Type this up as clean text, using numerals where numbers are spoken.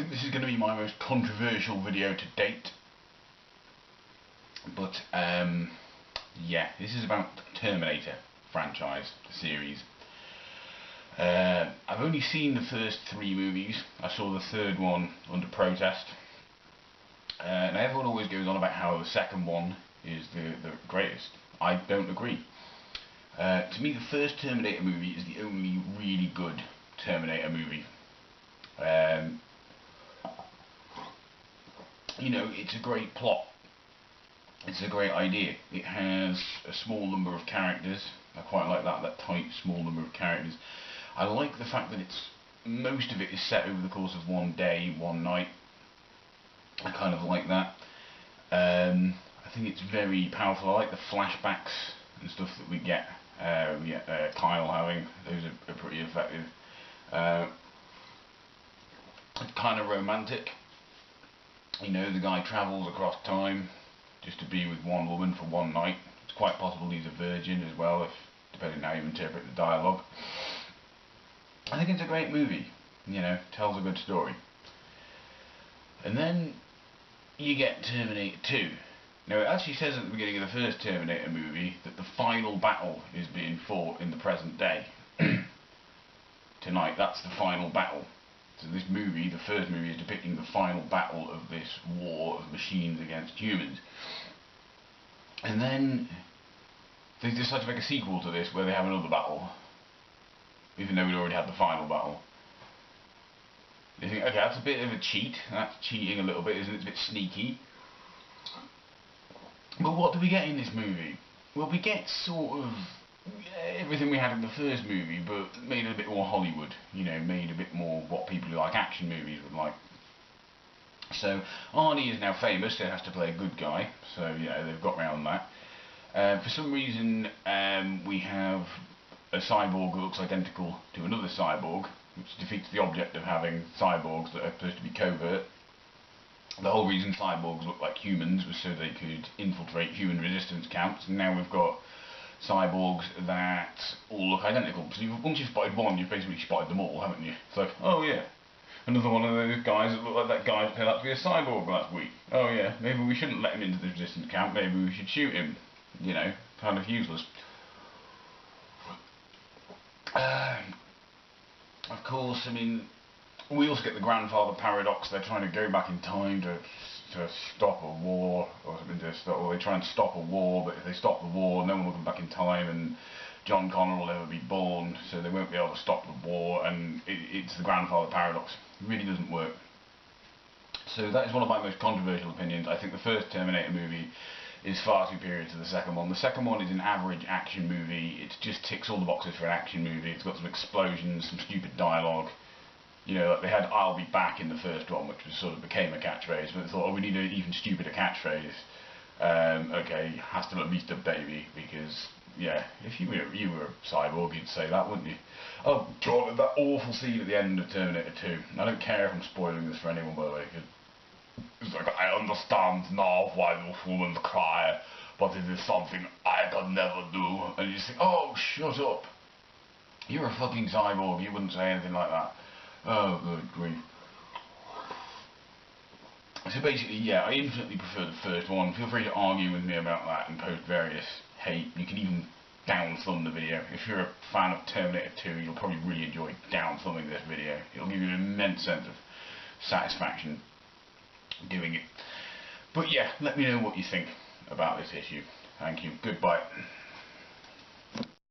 think this is going to be my most controversial video to date. But, yeah, this is about the Terminator franchise, the series. I've only seen the first 3 movies. I saw the third one under protest. And everyone always goes on about how the second one is the greatest. I don't agree. To me, the first Terminator movie is the only really good Terminator movie. You know, it's a great plot. It's a great idea. It has a small number of characters. I quite like that tight, small number of characters. I like the fact that most of it is set over the course of one day, one night. I kind of like that. I think it's very powerful. I like the flashbacks and stuff that we get. Kyle having, those are pretty effective. It's kind of romantic. You know, the guy travels across time just to be with one woman for one night. It's quite possible he's a virgin as well, depending on how you interpret the dialogue. I think it's a great movie. You know, tells a good story. And then you get Terminator 2. Now, it actually says at the beginning of the first Terminator movie that the final battle is being fought in the present day. Tonight, that's the final battle. So this movie, the first movie, is depicting the final battle of this war of machines against humans. And then they decide to make a sequel to this where they have another battle, even though we'd already had the final battle. They think, okay, that's a bit of a cheat. That's cheating a little bit, isn't it? It's a bit sneaky. But what do we get in this movie? Well, we get sort of everything we had in the first movie, but made it a bit more Hollywood. You know, made a bit more what people who like action movies would like. So Arnie is now famous, so he has to play a good guy. So, you know, they've got around that. For some reason, we have a cyborg that looks identical to another cyborg, which defeats the object of having cyborgs that are supposed to be covert. The whole reason cyborgs look like humans was so they could infiltrate human resistance camps, and now we've got cyborgs that all look identical. So once you've spotted one, you've basically spotted them all, haven't you? It's like, oh yeah, another one of those guys that look like that guy that turned out to be a cyborg last week. Oh yeah, maybe we shouldn't let him into the resistance camp, maybe we should shoot him. You know, kind of useless. Of course, I mean, we also get the grandfather paradox. They're trying to go back in time to stop a war, or something, or they try and stop a war, but if they stop the war, no one will come back in time, and John Connor will never be born, so they won't be able to stop the war, and it's the grandfather paradox. It really doesn't work. So that is one of my most controversial opinions. I think the first Terminator movie is far superior to the second one. The second one is an average action movie. It just ticks all the boxes for an action movie. It's got some explosions, some stupid dialogue. You know, like they had "I'll be back" in the first one, which was sort of became a catchphrase, but they thought, oh, we need an even stupider catchphrase. Okay, has to at least a baby, because, yeah, if you were a cyborg, you'd say that, wouldn't you? Oh, God, that awful scene at the end of Terminator 2. I don't care if I'm spoiling this for anyone, by the way, because it's like, I understand now why those women cry, but it is something I could never do. And you just think, oh, shut up. You're a fucking cyborg, you wouldn't say anything like that. Oh, good grief. So basically, yeah, I infinitely prefer the first one. Feel free to argue with me about that and post various hate. You can even down thumb the video. If you're a fan of Terminator 2, you'll probably really enjoy down thumbing this video. It'll give you an immense sense of satisfaction doing it. But yeah, let me know what you think about this issue. Thank you. Goodbye.